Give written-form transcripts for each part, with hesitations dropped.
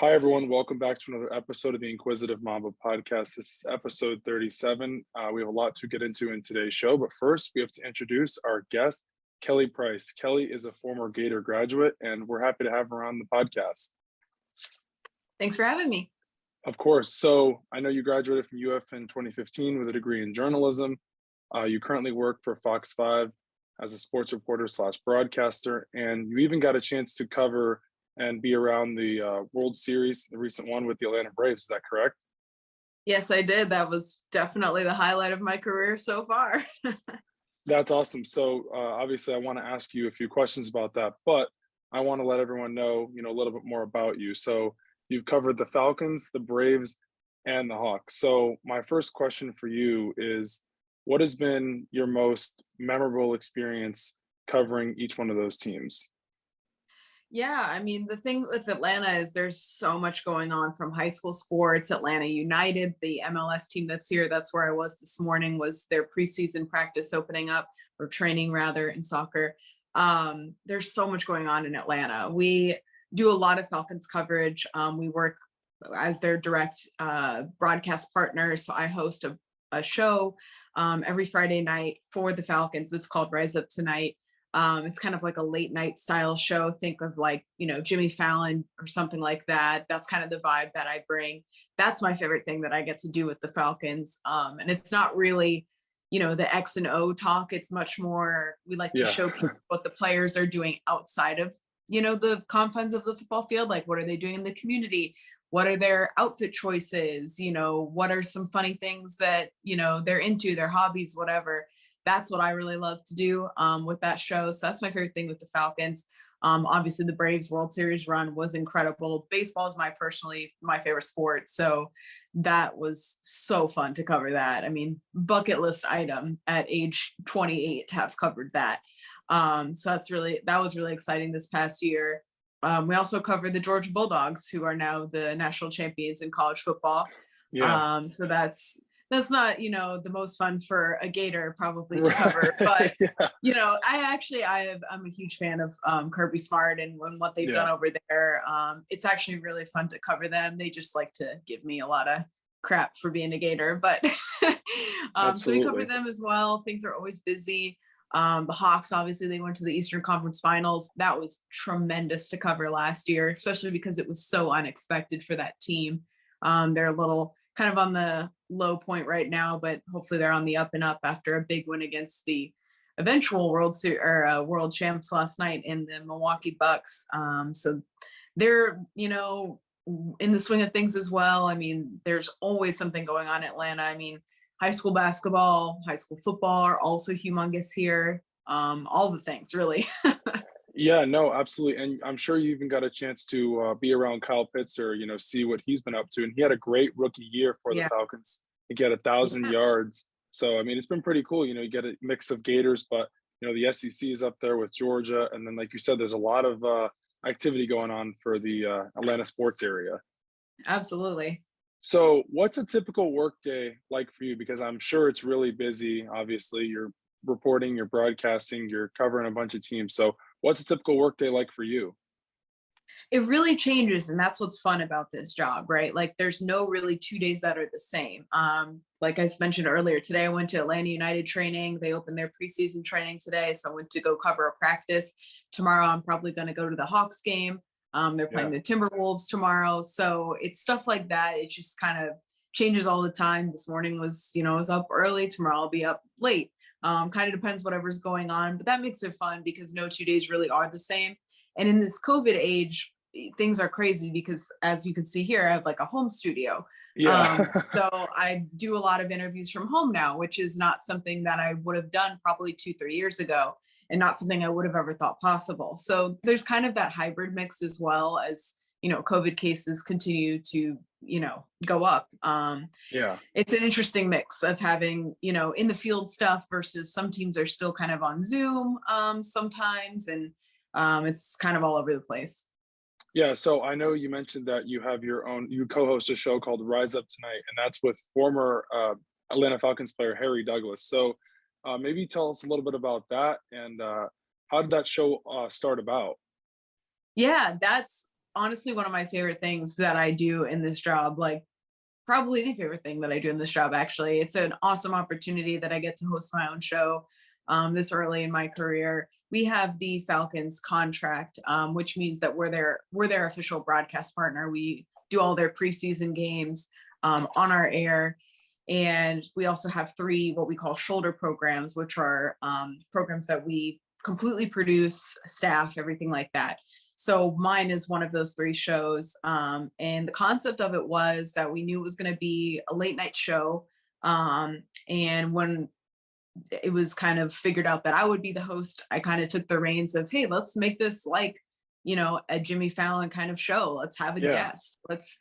Hi, everyone. Welcome back to another episode of the Inquisitive Mamba Podcast. This is episode 37. We have a lot to get into in today's show, but first we have to introduce our guest, Kelly Price. Kelly is a former Gator graduate, and we're happy to have her on the podcast. Thanks for having me. Of course. So I know you graduated from UF in 2015 with a degree in journalism. You currently work for Fox 5 as a sports reporter / broadcaster, and you even got a chance to cover and be around the World Series, the recent one with the Atlanta Braves. Is that correct? Yes, I did. That was definitely the highlight of my career so far. That's awesome. So obviously I want to ask you a few questions about that, but I want to let everyone know, a little bit more about you. So you've covered the Falcons, the Braves, and the Hawks. So my first question for you is, what has been your most memorable experience covering each one of those teams? Yeah, I mean, the thing with Atlanta is there's so much going on from high school sports. Atlanta United, the MLS team that's here, that's where I was this morning, was their preseason practice opening up, or training rather, in soccer. There's so much going on in Atlanta. We do a lot of Falcons coverage. We work as their direct broadcast partner. So I host a show every Friday night for the Falcons. It's called Rise Up Tonight. It's kind of like a late night style show. Think of like, Jimmy Fallon or something like that. That's kind of the vibe that I bring. That's my favorite thing that I get to do with the Falcons. And it's not really, the X and O talk. It's much more, we like to show people what the players are doing outside of, the confines of the football field. Like, what are they doing in the community? What are their outfit choices? What are some funny things that, they're into, their hobbies, whatever. That's what I really love to do with that show. So that's my favorite thing with the Falcons. Obviously, the Braves World Series run was incredible. Baseball is my favorite sport. So that was so fun to cover that. I mean, bucket list item at age 28 to have covered that. So that was really exciting this past year. We also covered the Georgia Bulldogs, who are now the national champions in college football. Yeah. So that's not, the most fun for a Gator probably to cover, but I'm a huge fan of Kirby Smart and what they've done over there. It's actually really fun to cover them. They just like to give me a lot of crap for being a Gator, but so we cover them as well. Things are always busy. The Hawks, obviously, they went to the Eastern Conference Finals. That was tremendous to cover last year, especially because it was so unexpected for that team. They're a little kind of on the low point right now, but hopefully they're on the up and up after a big win against the eventual world champs last night in the Milwaukee Bucks. So they're, in the swing of things as well. I mean, there's always something going on in Atlanta. I mean, high school basketball, high school football are also humongous here. All the things, really. Yeah, no, absolutely. And I'm sure you even got a chance to be around Kyle Pitts or, see what he's been up to. And he had a great rookie year for the Falcons. He got 1,000 yards. So, I mean, it's been pretty cool. You get a mix of Gators, but, the SEC is up there with Georgia. And then, like you said, there's a lot of activity going on for the Atlanta sports area. Absolutely. So what's a typical workday like for you? Because I'm sure it's really busy. Obviously, you're reporting, you're broadcasting, you're covering a bunch of teams. So what's a typical workday like for you? It really changes, and that's what's fun about this job, right? Like, there's no really 2 days that are the same. Like I mentioned earlier, today I went to Atlanta United training. They opened their preseason training today, so I went to go cover a practice. Tomorrow, I'm probably going to go to the Hawks game. They're playing the Timberwolves tomorrow, so it's stuff like that. It just kind of changes all the time. This morning was, I was up early. Tomorrow I'll be up late. Kind of depends whatever's going on, but that makes it fun because no 2 days really are the same. And in this COVID age, things are crazy because, as you can see here, I have like a home studio. So I do a lot of interviews from home now, which is not something that I would have done probably 2-3 years ago, and not something I would have ever thought possible. So there's kind of that hybrid mix as well, as, COVID cases continue to, go up. It's an interesting mix of having, in the field stuff versus some teams are still kind of on Zoom sometimes. And it's kind of all over the place. Yeah, so I know you mentioned that you co-host a show called Rise Up Tonight, and that's with former Atlanta Falcons player Harry Douglas. So maybe tell us a little bit about that, and how did that show start about? Yeah, that's honestly one of my favorite things that I do in this job, like probably the favorite thing that I do in this job, actually. It's an awesome opportunity that I get to host my own show this early in my career. We have the Falcons contract, which means that we're their official broadcast partner. We do all their preseason games on our air. And we also have 3 what we call shoulder programs, which are programs that we completely produce, staff, everything like that. So mine is one of those 3 shows. And the concept of it was that we knew it was going to be a late night show. And when it was kind of figured out that I would be the host, I kind of took the reins of, hey, let's make this like, a Jimmy Fallon kind of show. Let's have a guest. Let's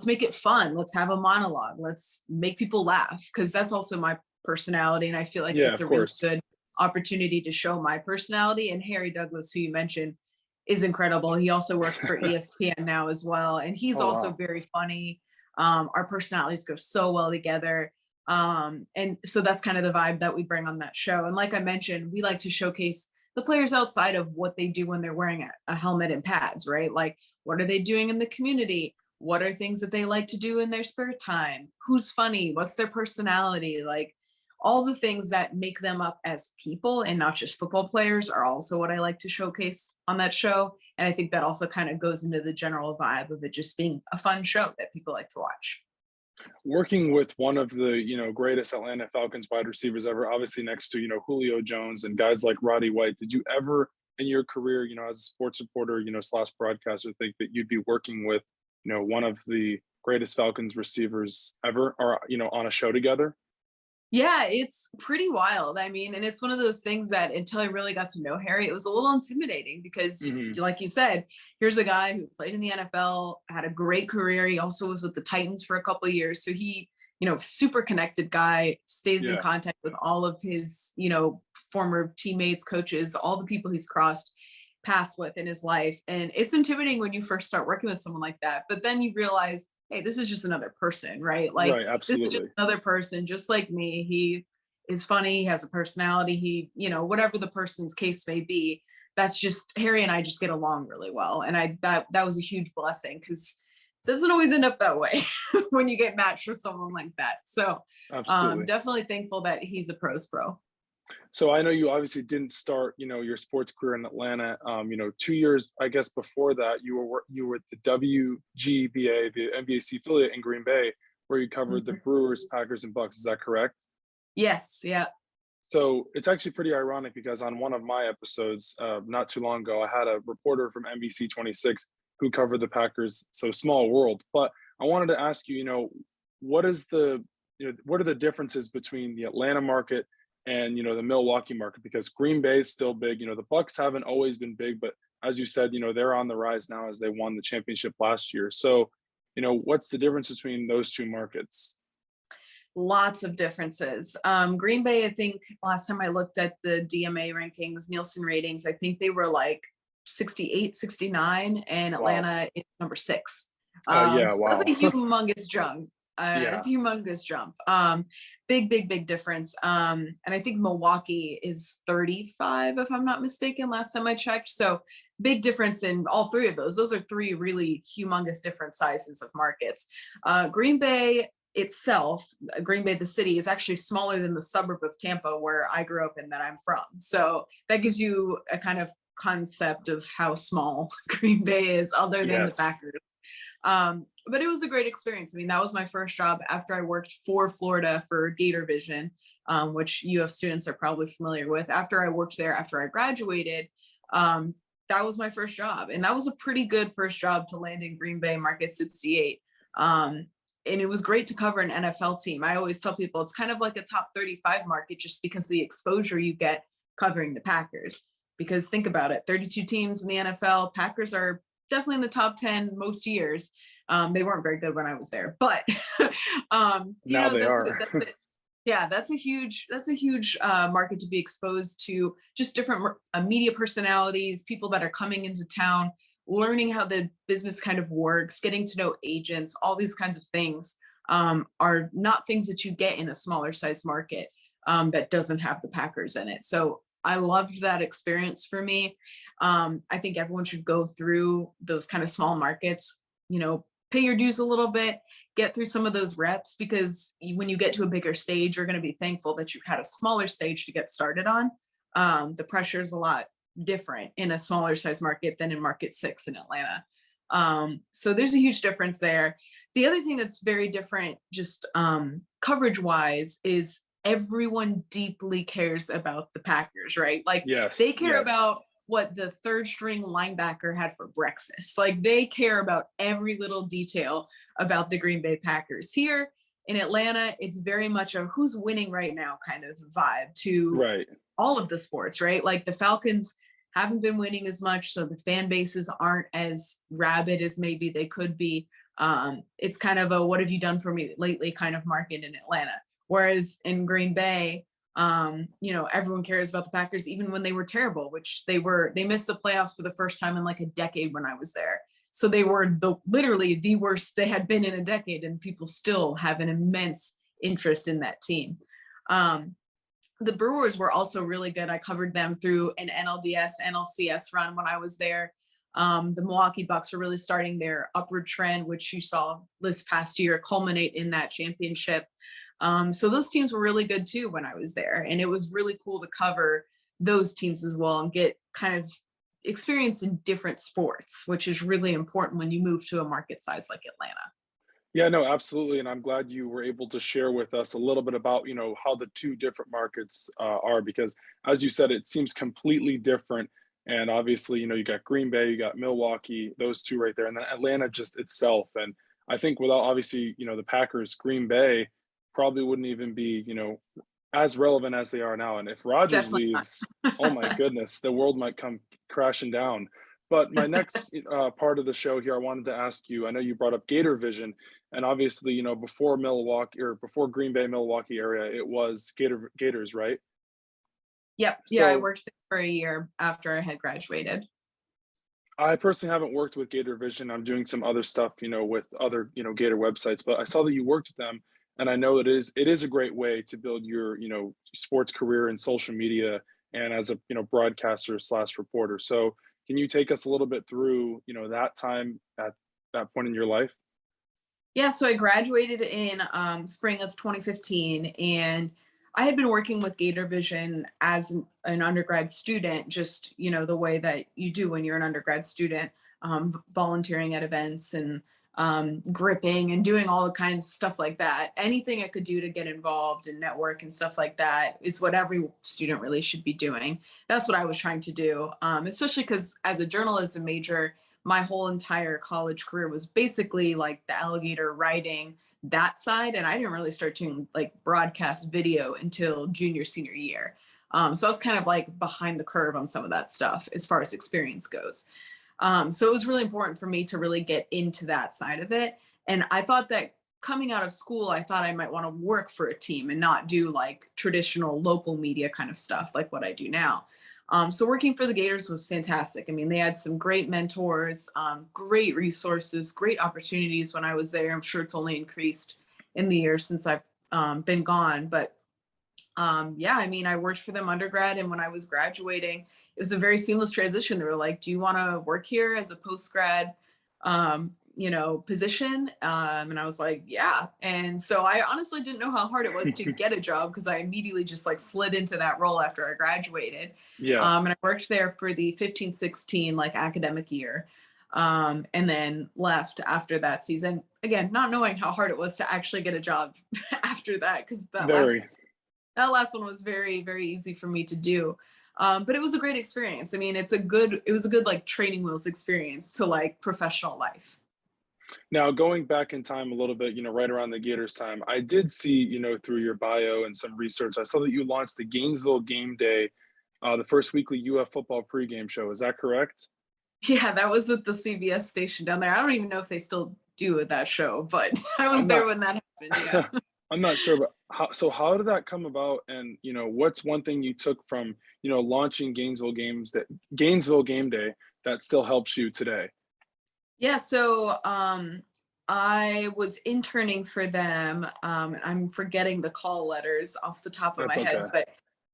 make it fun. Let's have a monologue. Let's make people laugh. Cause that's also my personality. And I feel like it's a really good opportunity to show my personality. And Harry Douglas, who you mentioned, is incredible. He also works for ESPN now as well. And he's also very funny. Our personalities go so well together. And so that's kind of the vibe that we bring on that show. And like I mentioned, we like to showcase the players outside of what they do when they're wearing a helmet and pads, right? Like, what are they doing in the community? What are things that they like to do in their spare time? Who's funny? What's their personality? Like, all the things that make them up as people and not just football players are also what I like to showcase on that show. And I think that also kind of goes into the general vibe of it just being a fun show that people like to watch. Working with one of the, greatest Atlanta Falcons wide receivers ever, obviously next to, Julio Jones and guys like Roddy White, did you ever in your career, as a sports reporter, / broadcaster, think that you'd be working with, one of the greatest Falcons receivers ever or, on a show together? Yeah, it's pretty wild. I mean, and it's one of those things that until I really got to know Harry, it was a little intimidating because, like you said, here's a guy who played in the NFL, had a great career. He also was with the Titans for a couple of years. So he, super connected guy, stays in contact with all of his, former teammates, coaches, all the people he's crossed paths with in his life. And it's intimidating when you first start working with someone like that. But then you realize, hey, this is just another person, right? Like, this is just another person, just like me. He is funny, he has a personality, he, whatever the person's case may be, that's just, Harry and I just get along really well. And that was a huge blessing because it doesn't always end up that way when you get matched with someone like that. So definitely thankful that he's a pro's pro. So I know you obviously didn't start, your sports career in Atlanta. 2 years, I guess, before that, you were at the WGBA, the NBC affiliate in Green Bay, where you covered the Brewers, Packers, and Bucks. Is that correct? Yes. Yeah. So it's actually pretty ironic because on one of my episodes, not too long ago, I had a reporter from NBC 26 who covered the Packers. So small world. But I wanted to ask you, what are the differences between the Atlanta market and the Milwaukee market? Because Green Bay is still big. The Bucks haven't always been big, but as you said, they're on the rise now as they won the championship last year. So, what's the difference between those 2 markets? Lots of differences. Green Bay, I think last time I looked at the DMA rankings, Nielsen ratings, I think they were like 68, 69, and Atlanta is number 6. So that's a humongous jump. It's a humongous jump. Big difference. And I think Milwaukee is 35, if I'm not mistaken, last time I checked. So big difference in all 3 of those. Those are 3 really humongous different sizes of markets. Green Bay itself, Green Bay, the city, is actually smaller than the suburb of Tampa where I grew up and that I'm from. So that gives you a kind of concept of how small Green Bay is, other than the Packers. But it was a great experience. I mean, that was my first job after I worked for Florida for Gator Vision, which UF students are probably familiar with. After I worked there, after I graduated, that was my first job. And that was a pretty good first job to land in Green Bay, Market 68. And it was great to cover an NFL team. I always tell people it's kind of like a top 35 market just because of the exposure you get covering the Packers. Because think about it, 32 teams in the NFL, Packers are definitely in the top 10 most years. They weren't very good when I was there, but now they are. That's a huge market to be exposed to, just different media personalities, people that are coming into town, learning how the business kind of works, getting to know agents, all these kinds of things are not things that you get in a smaller size market that doesn't have the Packers in it. So I loved that experience for me. I think everyone should go through those kind of small markets, pay your dues a little bit, get through some of those reps, because when you get to a bigger stage, you're going to be thankful that you had a smaller stage to get started on. The pressure is a lot different in a smaller size market than in market 6 in Atlanta. So there's a huge difference there. The other thing that's very different, just coverage wise, is everyone deeply cares about the Packers, right? Like they care about what the third string linebacker had for breakfast. Like they care about every little detail about the Green Bay Packers. Here in Atlanta, it's very much a who's winning right now kind of vibe to all of the sports, right? Like the Falcons haven't been winning as much, so the fan bases aren't as rabid as maybe they could be. It's kind of a what have you done for me lately kind of market in Atlanta. Whereas in Green Bay, everyone cares about the Packers even when they were terrible, which they missed the playoffs for the first time in like a decade when I was there. So they were literally the worst they had been in a decade, and people still have an immense interest in that team. The Brewers were also really good. I covered them through an NLDS, NLCS run when I was there. The Milwaukee Bucks were really starting their upward trend, which you saw this past year culminate in that championship. So those teams were really good too when I was there. And it was really cool to cover those teams as well and get kind of experience in different sports, which is really important when you move to a market size like Atlanta. Yeah, no, absolutely. And I'm glad you were able to share with us a little bit about, how the two different markets are, because as you said, it seems completely different. And obviously, you got Green Bay, you got Milwaukee, those two right there, and then Atlanta just itself. And I think without obviously, the Packers, Green Bay probably wouldn't even be, as relevant as they are now. And if Rodgers leaves, oh my goodness, the world might come crashing down. But my next part of the show here, I wanted to ask you, I know you brought up Gator Vision, and obviously, before Milwaukee or before Green Bay, Milwaukee area, it was Gators, right? Yep. Yeah, I worked there for a year after I had graduated. I personally haven't worked with Gator Vision. I'm doing some other stuff, with other, Gator websites, but I saw that you worked with them, and I know it is a great way to build your, sports career in social media and as a, broadcaster / reporter. So can you take us a little bit through, that time at that point in your life? Yeah, so I graduated in spring of 2015, and I had been working with Gator Vision as an undergrad student, just, the way that you do when you're an undergrad student, volunteering at events and gripping and doing all the kinds of stuff like that. Anything I could do to get involved and network and stuff like that is what every student really should be doing. That's what I was trying to do, especially because as a journalism major, my whole entire college career was basically like the alligator writing that side. And I didn't really start doing like broadcast video until junior, senior year. So I was kind of like behind the curve on some of that stuff as far as experience goes. So it was really important for me to really get into that side of it. And I thought that coming out of school, I thought I might want to work for a team and not do like traditional local media kind of stuff like what I do now. So working for the Gators was fantastic. I mean, they had some great mentors, great resources, great opportunities when I was there. I'm sure it's only increased in the years since I've been gone. But yeah, I mean, I worked for them undergrad, and when I was graduating, it was a very seamless transition. They were like, do you want to work here as a post-grad position? And I was like, yeah. And so I honestly didn't know how hard it was to get a job, because I immediately just like slid into that role after I graduated. Yeah. And I worked there for the 15-16 like academic year. And then left after that season, again, not knowing how hard it was to actually get a job after that, because that last one was very, very easy for me to do. But it was a great experience. I mean, it was a good like training wheels experience to like professional life. Now, going back in time a little bit, right around the Gators time, I did see, through your bio and some research, I saw that you launched the Gainesville Game Day, the first weekly UF football pregame show. Is that correct? Yeah, that was with the CBS station down there. I don't even know if they still do with that show, but I was there when that happened. Yeah. I'm not sure, but how did that come about? And, what's one thing you took from, launching Gainesville Game Day that still helps you today? Yeah, so I was interning for them. I'm forgetting the call letters off the top of my head, but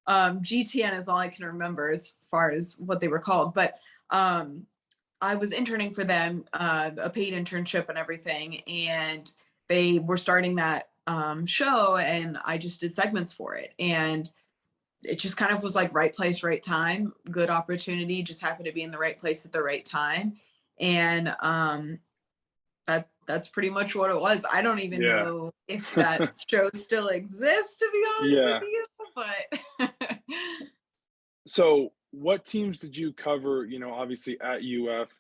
GTN is all I can remember as far as what they were called. But I was interning for them, a paid internship and everything, and they were starting that show, and I just did segments for it, and it just kind of was like right place, right time, good opportunity, just happened to be in the right place at the right time. And that's pretty much what it was. I don't even Yeah. know if that show still exists, to be honest with Yeah. you, but So what teams did you cover, obviously at UF,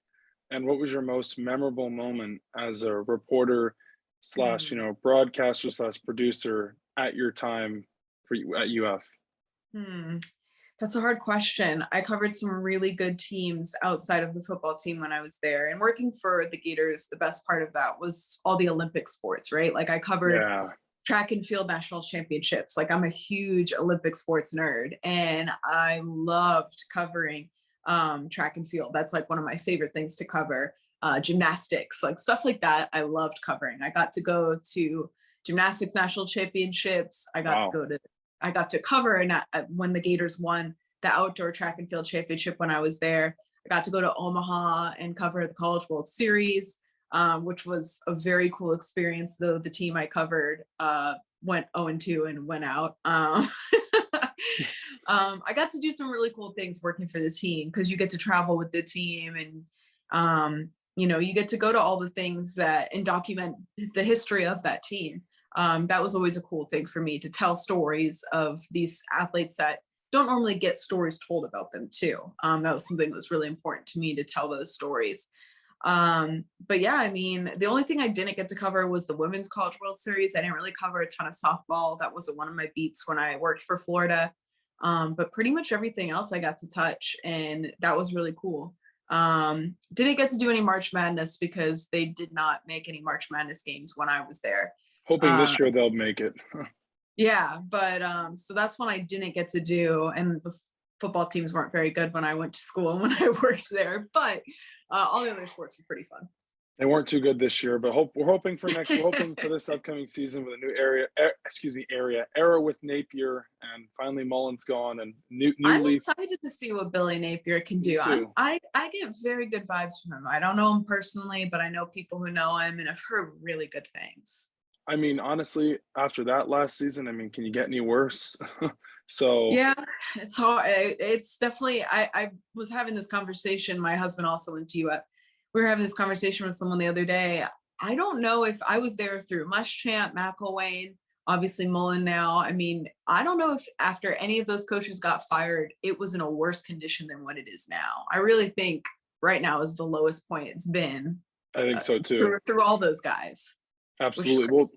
and what was your most memorable moment as a reporter slash, Hmm. broadcaster slash producer at your time for you at UF? Hmm. That's a hard question. I covered some really good teams outside of the football team when I was there. And working for the Gators, the best part of that was all the Olympic sports, right? Like I covered Yeah. track and field national championships. Like I'm a huge Olympic sports nerd, and I loved covering track and field. That's like one of my favorite things to cover. Gymnastics, like stuff like that. I loved covering. I got to go to gymnastics national championships. Wow. I got to cover and when the Gators won the outdoor track and field championship when I was there. I got to go to Omaha and cover the College World Series, which was a very cool experience, though the team I covered went 0-2 and went out. I got to do some really cool things working for the team, because you get to travel with the team, and you get to go to all the things and document the history of that team. That was always a cool thing for me, to tell stories of these athletes that don't normally get stories told about them too. That was something that was really important to me, to tell those stories. But yeah, I mean, the only thing I didn't get to cover was the Women's College World Series. I didn't really cover a ton of softball. That wasn't one of my beats when I worked for Florida. But pretty much everything else I got to touch, and that was really cool. Didn't get to do any March Madness because they did not make any March Madness games when I was there. Hoping this year they'll make it. Yeah, but so that's one I didn't get to do, and the football teams weren't very good when I went to school and when I worked there. But all the other sports were pretty fun. They weren't too good this year, but we're hoping for We're hoping for this upcoming season with a new era with Napier, and finally Mullen's gone, and new I'm leaf. excited to see what Billy Napier can do. Too. I get very good vibes from him. I don't know him personally, but I know people who know him, and I've heard really good things. I mean, honestly, after that last season, I mean, can you get any worse? So yeah, it's hard. It's definitely. I was having this conversation. My husband also went to UF. We were having this conversation with someone the other day. I don't know if I was there through Muschamp, McElwain, obviously Mullen now. I mean, I don't know if after any of those coaches got fired, it was in a worse condition than what it is now. I really think right now is the lowest point it's been. I think so too. Through all those guys. Absolutely.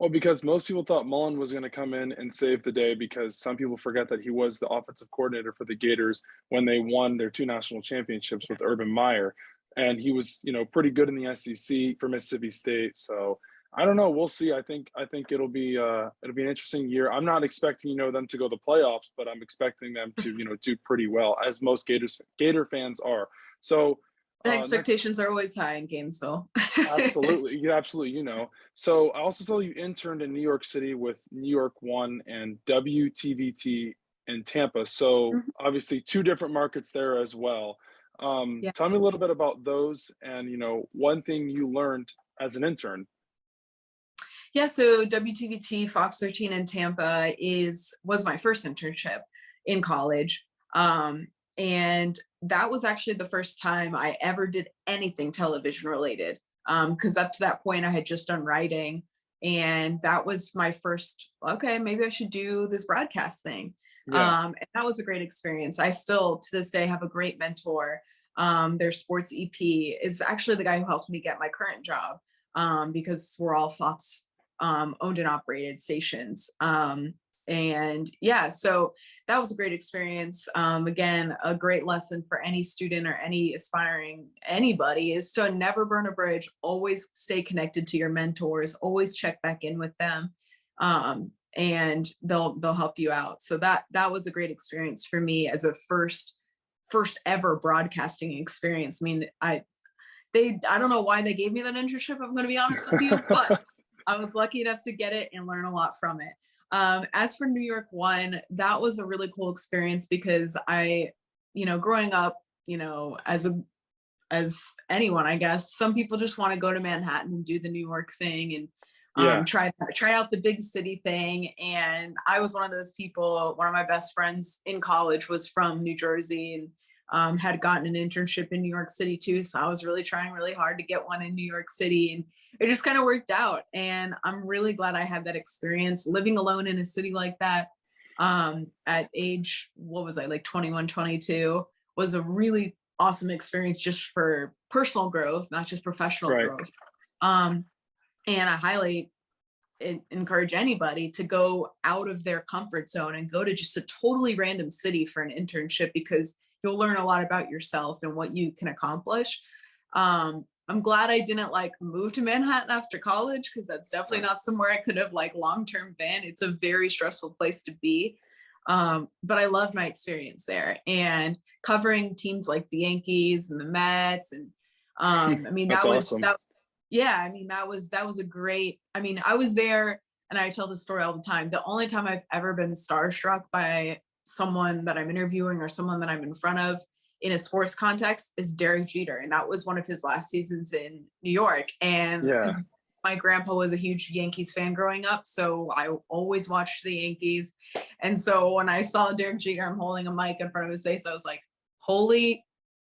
Well, because most people thought Mullen was going to come in and save the day, because some people forget that he was the offensive coordinator for the Gators when they won their 2 national championships with Urban Meyer. And he was, pretty good in the SEC for Mississippi State. So I don't know. We'll see. I think it'll be an interesting year. I'm not expecting, them to go to the playoffs, but I'm expecting them to, do pretty well, as most Gator fans are. So the expectations are always high in Gainesville. Absolutely. Yeah, absolutely. So I also saw you interned in New York City with New York One and WTVT in Tampa. So obviously 2 different markets there as well. Yeah. Tell me a little bit about those, and, one thing you learned as an intern. Yeah, so WTVT Fox 13 in Tampa was my first internship in college. And that was actually the first time I ever did anything television related. Because up to that point I had just done writing, and that was my first, okay, maybe I should do this broadcast thing. Yeah. And that was a great experience. I still to this day have a great mentor. Their sports EP is actually the guy who helped me get my current job, because we're all Fox owned and operated stations. And yeah, so that was a great experience. Again, a great lesson for any student or any aspiring anybody is to never burn a bridge. Always stay connected to your mentors. Always check back in with them, and they'll help you out. So that was a great experience for me as a first ever broadcasting experience. I mean, I don't know why they gave me that internship, I'm going to be honest with you, but I was lucky enough to get it and learn a lot from it. As for New York One, that was a really cool experience because growing up, as anyone, I guess, some people just want to go to Manhattan and do the New York thing and try out the big city thing. And I was one of those people. One of my best friends in college was from New Jersey and had gotten an internship in New York City too. So I was really trying really hard to get one in New York City, and it just kind of worked out. And I'm really glad I had that experience living alone in a city like that. At age, what was I, like 21, 22, was a really awesome experience just for personal growth, not just professional growth. And I highly encourage anybody to go out of their comfort zone and go to just a totally random city for an internship, because you'll learn a lot about yourself and what you can accomplish. I'm glad I didn't like move to Manhattan after college, because that's definitely not somewhere I could have like long-term been. It's a very stressful place to be. But I loved my experience there, and covering teams like the Yankees and the Mets. And I mean, that was awesome. that was a great, I was there, and I tell the story all the time. The only time I've ever been starstruck by someone that I'm interviewing or someone that I'm in front of in a sports context is Derek Jeter. And that was one of his last seasons in New York. And because my grandpa was a huge Yankees fan growing up, so I always watched the Yankees. And so when I saw Derek Jeter, I'm holding a mic in front of his face, I was like, holy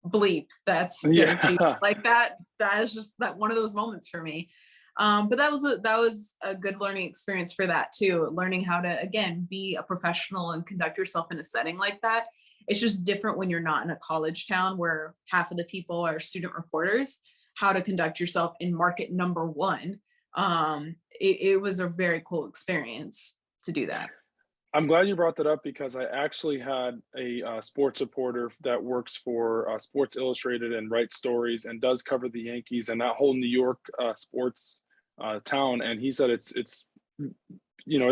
bleep, that's Derek Jeter. Like that is just that one of those moments for me. But that was a good learning experience for that too, learning how to, again, be a professional and conduct yourself in a setting like that. It's just different when you're not in a college town where half of the people are student reporters, how to conduct yourself in market number one. It was a very cool experience to do that. I'm glad you brought that up, because I actually had a sports reporter that works for Sports Illustrated and writes stories and does cover the Yankees and that whole New York sports town. And he said it's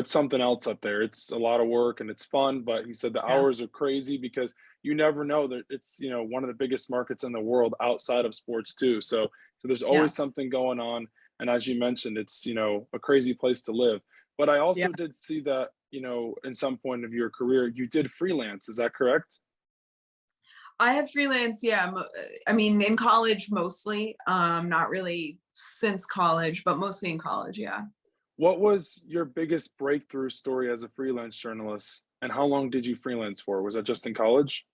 something else up there. It's a lot of work and it's fun, but he said the hours are crazy, because you never know that it's, one of the biggest markets in the world outside of sports too. So there's always something going on. And as you mentioned, it's, a crazy place to live. But I also did see that, in some point of your career, you did freelance. Is that correct? I have freelance. Yeah. I mean, in college, mostly, not really since college, but mostly in college. Yeah. What was your biggest breakthrough story as a freelance journalist, and how long did you freelance for? Was that just in college?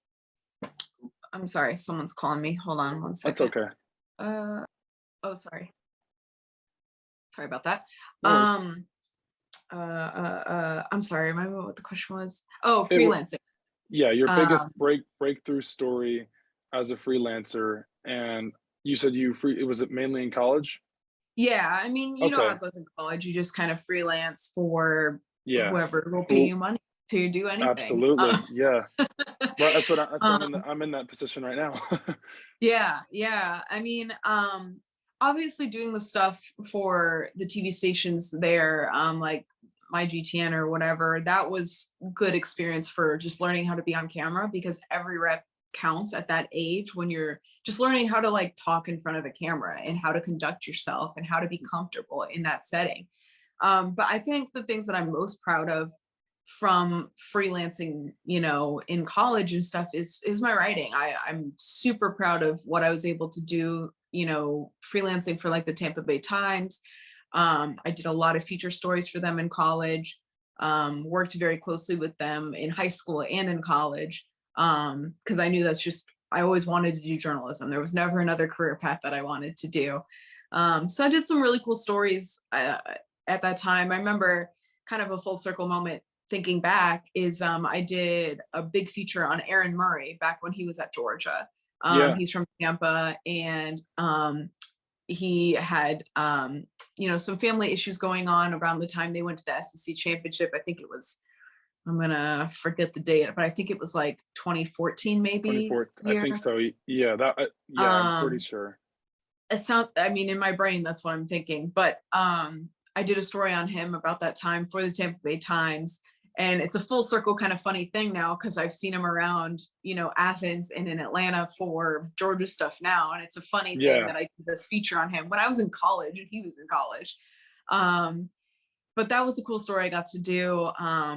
I'm sorry, someone's calling me. Hold on one second. That's okay. Oh, sorry. Sorry about that. No I'm sorry. Remember what the question was? Oh, freelancing. Your biggest breakthrough story as a freelancer, and you said was it mainly in college? Yeah, I mean, you know how it goes in college. You just kind of freelance for whoever will pay you money to do anything. Absolutely, yeah. Well, that's what I'm in that position right now. Yeah. I mean, obviously doing the stuff for the TV stations there, like my GTN or whatever, that was good experience for just learning how to be on camera, because every rep counts at that age when you're just learning how to like talk in front of a camera and how to conduct yourself and how to be comfortable in that setting. But I think the things that I'm most proud of from freelancing, in college and stuff is my writing. I'm super proud of what I was able to do, freelancing for like the Tampa Bay Times. I did a lot of feature stories for them in college, worked very closely with them in high school and in college. Because I knew I always wanted to do journalism. There was never another career path that I wanted to do. So I did some really cool stories at that time. I remember kind of a full circle moment thinking back is I did a big feature on Aaron Murray back when he was at Georgia. He's from Tampa, and he had, some family issues going on around the time they went to the SEC championship. I think it was, I'm gonna forget the date, but I think it was like 2014, maybe. I think so. Yeah, I'm pretty sure. In my brain, that's what I'm thinking. But I did a story on him about that time for the Tampa Bay Times. And it's a full circle kind of funny thing now, because I've seen him around, Athens and in Atlanta for Georgia stuff now. And it's a funny thing that I did this feature on him when I was in college and he was in college. But that was a cool story I got to do.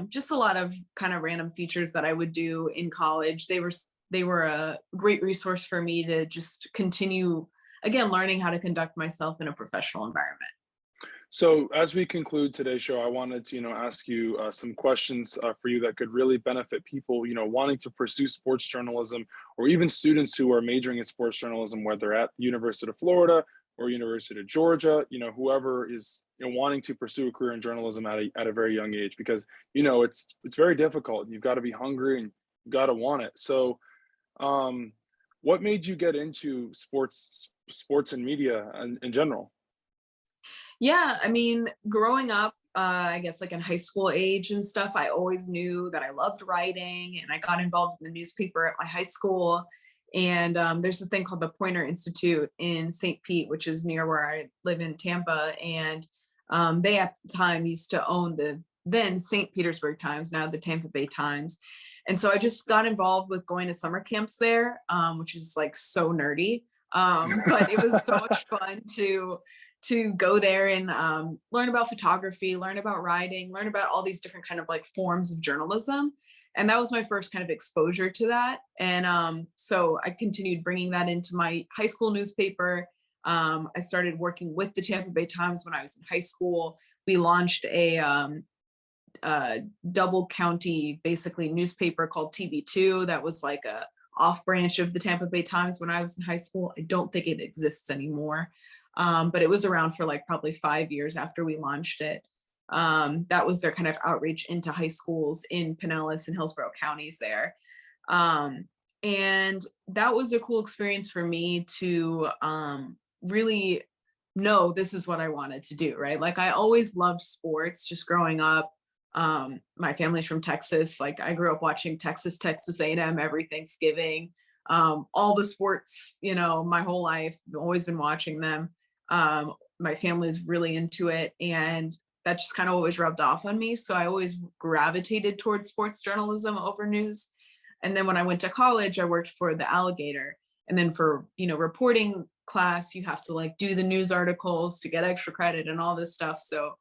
Just a lot of kind of random features that I would do in college. They were they were a great resource for me to just continue, again, learning how to conduct myself in a professional environment. So as we conclude today's show, I wanted to, ask you some questions for you that could really benefit people, wanting to pursue sports journalism, or even students who are majoring in sports journalism, whether at the University of Florida or University of Georgia, whoever is wanting to pursue a career in journalism at a very young age, because, it's very difficult. You've got to be hungry and you've got to want it. So what made you get into sports and media in general? Yeah, I mean, growing up, I guess like in high school age and stuff, I always knew that I loved writing, and I got involved in the newspaper at my high school. And there's this thing called the Poynter Institute in St. Pete, which is near where I live in Tampa. And they at the time used to own the then St. Petersburg Times, now the Tampa Bay Times. And so I just got involved with going to summer camps there, which is like so nerdy. But it was so much fun to go there and learn about photography, learn about writing, learn about all these different kind of like forms of journalism. And that was my first kind of exposure to that. And so I continued bringing that into my high school newspaper. I started working with the Tampa Bay Times when I was in high school. We launched a double county, basically, newspaper called TV2 that was like a off branch of the Tampa Bay Times when I was in high school. I don't think it exists anymore. But it was around for like probably 5 years after we launched it. That was their kind of outreach into high schools in Pinellas and Hillsborough counties there. And that was a cool experience for me to really know this is what I wanted to do, right? Like I always loved sports just growing up. My family's from Texas. Like I grew up watching Texas A&M every Thanksgiving. All the sports, my whole life, I've always been watching them. My family's really into it, and that just kind of always rubbed off on me. So I always gravitated towards sports journalism over news. And then when I went to college, I worked for the Alligator. And then for, reporting class, you have to like do the news articles to get extra credit and all this stuff. So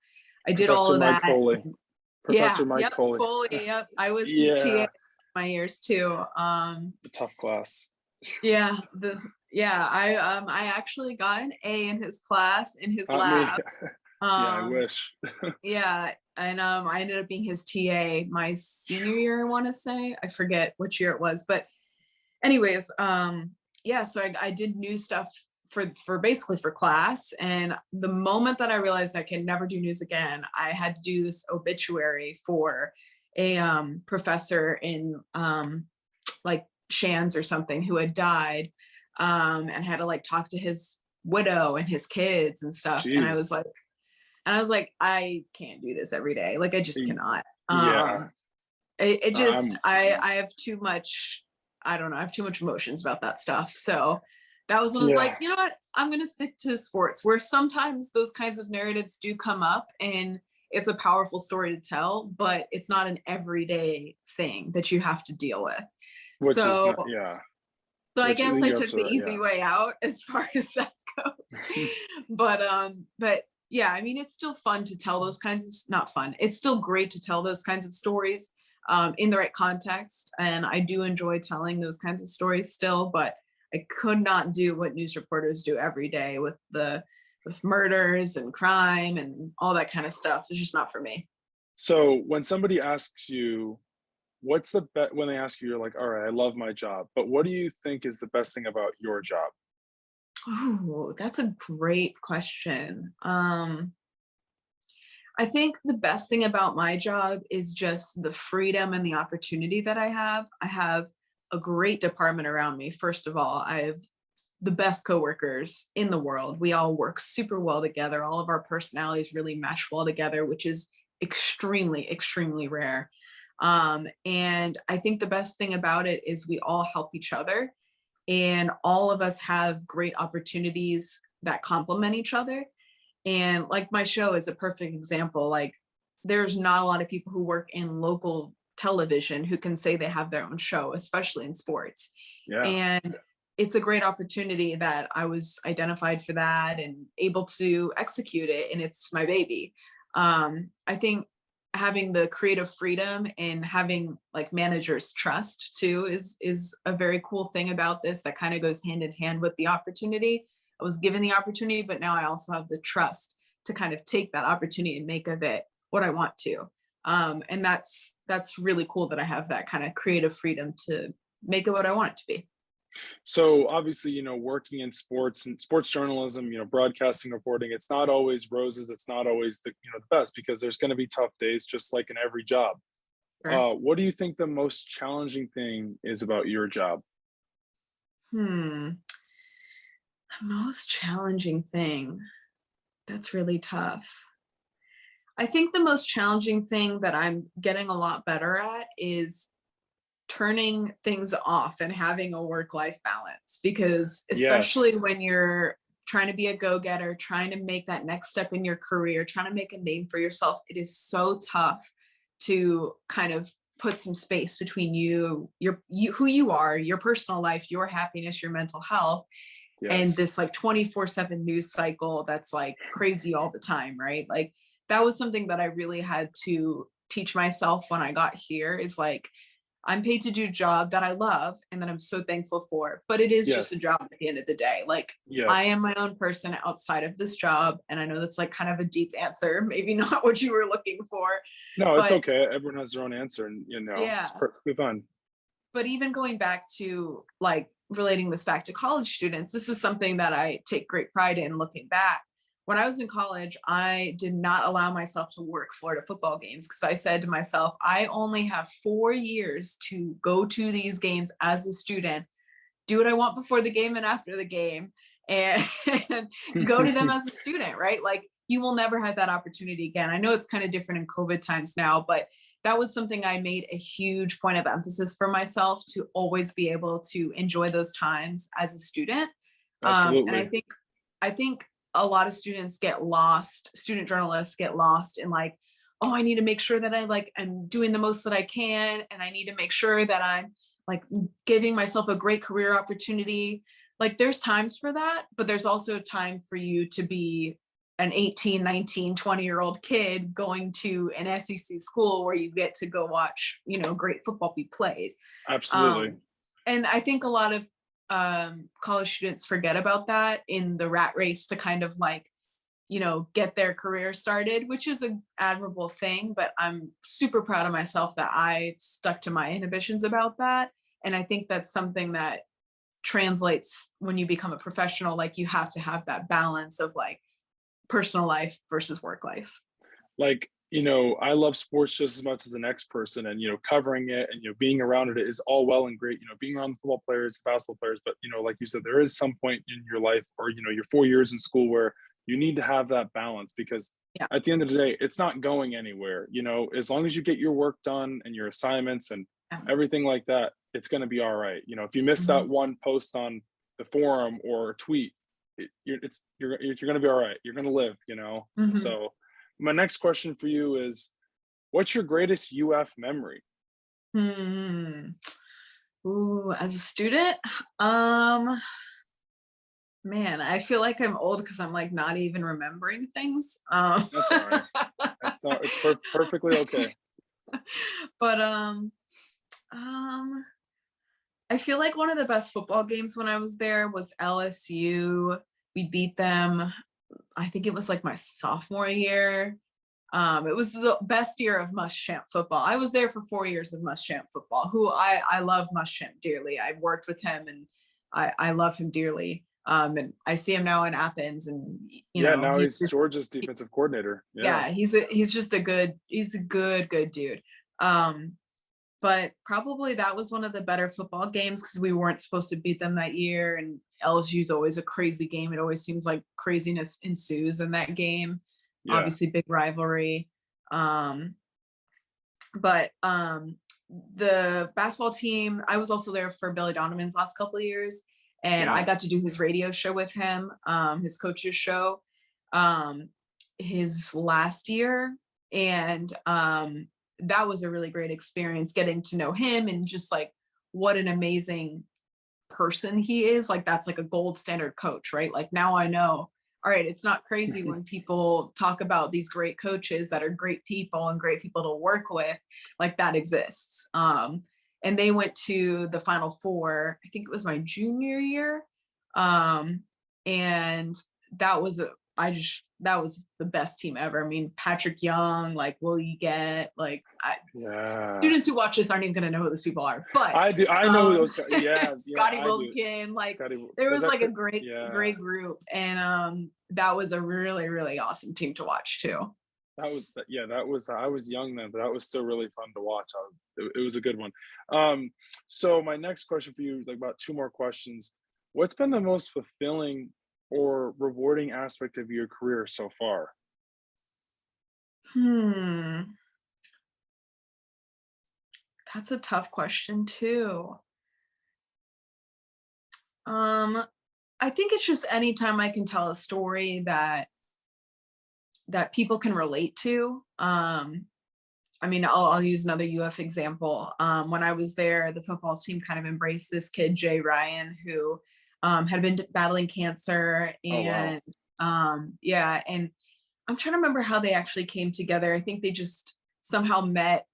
I did all of that. Professor Mike Foley. Yep. I was his TA my years too. Tough class. I actually got an A in his class in his lab. I wish. And I ended up being his TA my senior year, I want to say. I forget which year it was, but anyways, so I did news stuff for basically for class. And the moment that I realized I can never do news again, I had to do this obituary for a professor in like Shands or something who had died, and had to like talk to his widow and his kids and stuff. Jeez. And I was like, I can't do this every day. Like I just cannot. I have too much, I don't know, I have too much emotions about that stuff. So that was when I was like, you know what, I'm going to stick to sports, where sometimes those kinds of narratives do come up and it's a powerful story to tell, but it's not an everyday thing that you have to deal with. So I guess I took the easy way out as far as that goes. But yeah, I mean, it's still fun to tell those kinds of, not fun, it's still great to tell those kinds of stories in the right context. And I do enjoy telling those kinds of stories still, but I could not do what news reporters do every day with murders and crime and all that kind of stuff. It's just not for me. So when somebody asks you, what's the best, when they ask you, you're like, all right, I love my job, but what do you think is the best thing about your job? Oh, that's a great question. I think the best thing about my job is just the freedom and the opportunity that I have. I have a great department around me. First of all, I have the best coworkers in the world. We all work super well together. All of our personalities really mesh well together, which is extremely, extremely rare. And I think the best thing about it is we all help each other, and all of us have great opportunities that complement each other. And like my show is a perfect example. Like there's not a lot of people who work in local television who can say they have their own show, especially in sports. And it's a great opportunity that I was identified for that and able to execute it. And it's my baby. I think having the creative freedom and having like managers trust too is a very cool thing about this that kind of goes hand in hand with the opportunity. I was given the opportunity, but now I also have the trust to kind of take that opportunity and make of it what I want to. And that's really cool that I have that kind of creative freedom to make it what I want it to be. So obviously, working in sports and sports journalism, broadcasting, reporting, it's not always roses. It's not always the best, because there's going to be tough days, just like in every job. Sure. What do you think the most challenging thing is about your job? The most challenging thing. That's really tough. I think the most challenging thing that I'm getting a lot better at is turning things off and having a work-life balance, because especially Yes. when you're trying to be a go-getter, trying to make that next step in your career, trying to make a name for yourself, it is so tough to kind of put some space between you who you are, your personal life, your happiness, your mental health, and Yes. this like 24/7 news cycle that's like crazy all the time, right? Like that was something that I really had to teach myself when I got here, is like, I'm paid to do a job that I love and that I'm so thankful for, but it is just a Yes. job at the end of the day. Like I am Yes. my own person outside of this job. And I know that's like kind of a deep answer, maybe not what you were looking for, No, it's but okay. Everyone has their own answer, and it's yeah. perfectly fine. But even going back to like relating this back to college students, this is something that I take great pride in looking back. When I was in college, I did not allow myself to work Florida football games, because I said to myself, I only have 4 years to go to these games as a student, do what I want before the game and after the game, and go to them as a student, right? Like you will never have that opportunity again. I know it's kind of different in COVID times now, but that was something I made a huge point of emphasis for myself, to always be able to enjoy those times as a student. And Absolutely. I think a lot of students get lost, student journalists get lost in like, oh, I need to make sure that I'm doing the most that I can, and I need to make sure that I'm like giving myself a great career opportunity. Like there's times for that, but there's also time for you to be an 18, 19, 20-year-old kid going to an SEC school where you get to go watch, great football be played. Absolutely. And I think a lot of college students forget about that in the rat race to kind of like, get their career started, which is an admirable thing, but I'm super proud of myself that I stuck to my inhibitions about that. And I think that's something that translates when you become a professional. Like you have to have that balance of like personal life versus work life. Like, I love sports just as much as the next person, and covering it and being around it is all well and great, being around the football players, basketball players, but like you said, there is some point in your life, or your 4 years in school, where you need to have that balance, because Yeah. at the end of the day, it's not going anywhere. As long as you get your work done and your assignments and Yeah. everything like that, it's going to be all right. If you miss that one post on the forum or a tweet, you're going to be all right. You're going to live. So my next question for you is, what's your greatest UF memory? Ooh, as a student, man, I feel like I'm old because I'm like not even remembering things. That's all right. It's perfectly okay. But I feel like one of the best football games when I was there was LSU. We beat them. I think it was like my sophomore year. It was the best year of Muschamp football. I was there for 4 years of Muschamp football, who I love Muschamp dearly. I've worked with him and I love him dearly. And I see him now in Athens, and Yeah, now he's he's just, Georgia's defensive coordinator. Yeah. yeah, he's just he's a good dude. But probably that was one of the better football games because we weren't supposed to beat them that year. And LSU is always a crazy game. It always seems like craziness ensues in that game. Yeah. Obviously, big rivalry. But the basketball team, I was also there for Billy Donovan's last couple of years, and I Yeah. got to do his radio show with him, his coach's show, his last year. And that was a really great experience getting to know him and just like what an amazing person he is. Like that's like a gold standard coach, right? Like now I know all right, it's not crazy when people talk about these great coaches that are great people and great people to work with, like that exists. And they went to the Final Four, I think it was my junior year. And that was that was the best team ever. I mean, Patrick Young, like Willie Get, like students who watch this aren't even gonna know who those people are. But I do. I know who those guys. Yeah, Scotty Wilkin, like there was like a great group, and that was a really, really awesome team to watch too. That was I was young then, but that was still really fun to watch. It was a good one. So my next question for you is like about 2 more questions. What's been the most fulfilling or rewarding aspect of your career so far? That's a tough question too. I think it's just anytime I can tell a story that people can relate to. I mean, I'll use another UF example. When I was there, the football team kind of embraced this kid, Jay Ryan, who had been battling cancer. And and I'm trying to remember how they actually came together. I think they just somehow met,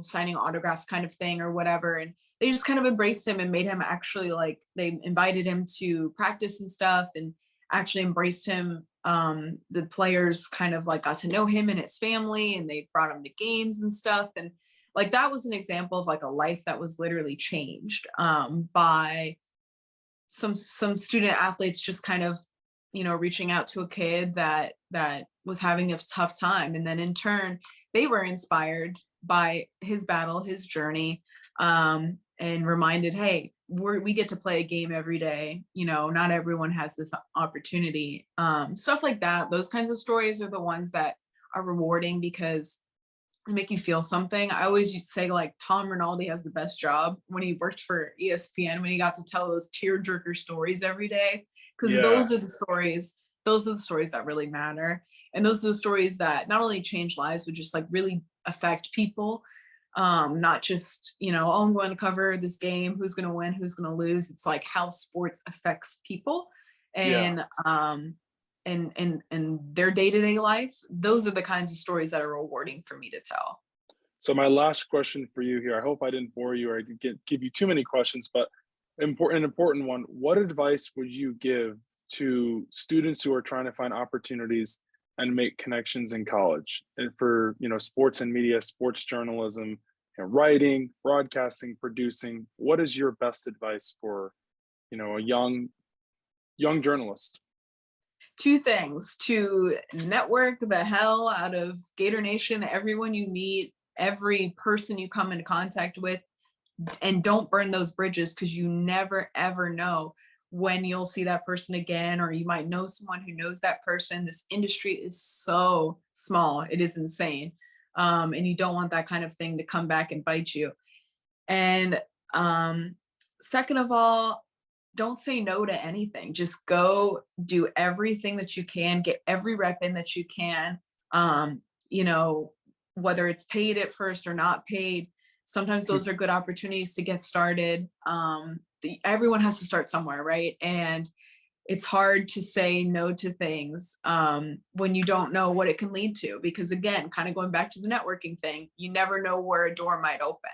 signing autographs kind of thing or whatever. And they just kind of embraced him and made him actually, like, they invited him to practice and stuff and actually embraced him. The players kind of like got to know him and his family, and they brought him to games and stuff. And like, that was an example of like a life that was literally changed by some student athletes just kind of, reaching out to a kid that was having a tough time. And then in turn, they were inspired by his battle, his journey, and reminded, hey, we get to play a game every day. Not everyone has this opportunity. Stuff like that. Those kinds of stories are the ones that are rewarding because they make you feel something. I always used to say, like, Tom Rinaldi has the best job when he worked for ESPN, when he got to tell those tearjerker stories every day. Because those are the stories that really matter. And those are the stories that not only change lives, but just like really affect people. Not just, oh, I'm going to cover this game, who's going to win, who's going to lose. It's like how sports affects people and their day-to-day life. Those are the kinds of stories that are rewarding for me to tell. So my last question for you here, I hope I didn't bore you or I didn't give you too many questions, but an important one. What advice would you give to students who are trying to find opportunities and make connections in college, and for, sports and media, sports journalism, writing, broadcasting, producing? What is your best advice for, a young journalist? 2 things: to network the hell out of Gator Nation, everyone you meet, every person you come into contact with, and don't burn those bridges, because you never ever know when you'll see that person again, or you might know someone who knows that person. This industry is so small. It is insane. And you don't want that kind of thing to come back and bite you. And second of all, don't say no to anything. Just go do everything that you can, get every rep in that you can, whether it's paid at first or not paid. Sometimes those are good opportunities to get started. Everyone has to start somewhere, right? And it's hard to say no to things when you don't know what it can lead to, because again, kind of going back to the networking thing, you never know where a door might open.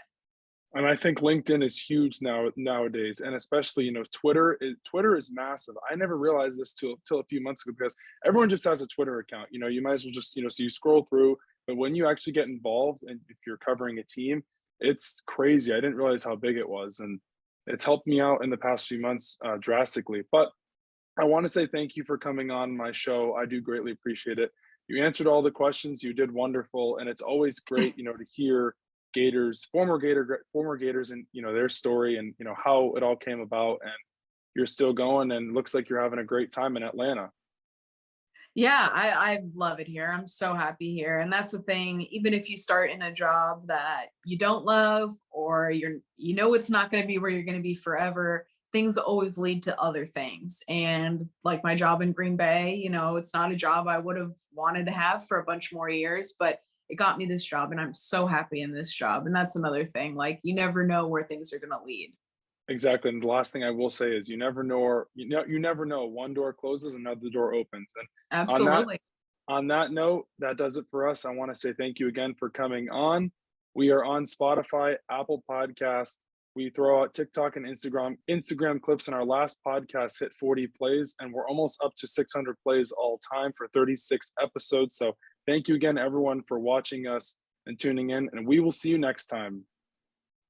And I think LinkedIn is huge nowadays, and especially, Twitter is massive. I never realized this till a few months ago, because everyone just has a Twitter account. You might as well just, so you scroll through, but when you actually get involved and if you're covering a team, it's crazy. I didn't realize how big it was, and it's helped me out in the past few months drastically. But I want to say thank you for coming on my show. I do greatly appreciate it. You answered all the questions. You did wonderful, and it's always great, to hear former Gators, and their story, and how it all came about. And you're still going, and looks like you're having a great time in Atlanta. Yeah, I love it here. I'm so happy here. And that's the thing, even if you start in a job that you don't love, or it's not going to be where you're going to be forever, things always lead to other things. And like my job in Green Bay, it's not a job I would have wanted to have for a bunch more years, but it got me this job, and I'm so happy in this job. And that's another thing, like, you never know where things are going to lead. Exactly. And the last thing I will say is you never know. One door closes, another door opens. And on that Absolutely. on that note, that does it for us. I want to say thank you again for coming on. We are on Spotify, Apple Podcast. We throw out TikTok and Instagram clips, and our last podcast hit 40 plays, and we're almost up to 600 plays all time for 36 episodes. So thank you again, everyone, for watching us and tuning in, and we will see you next time.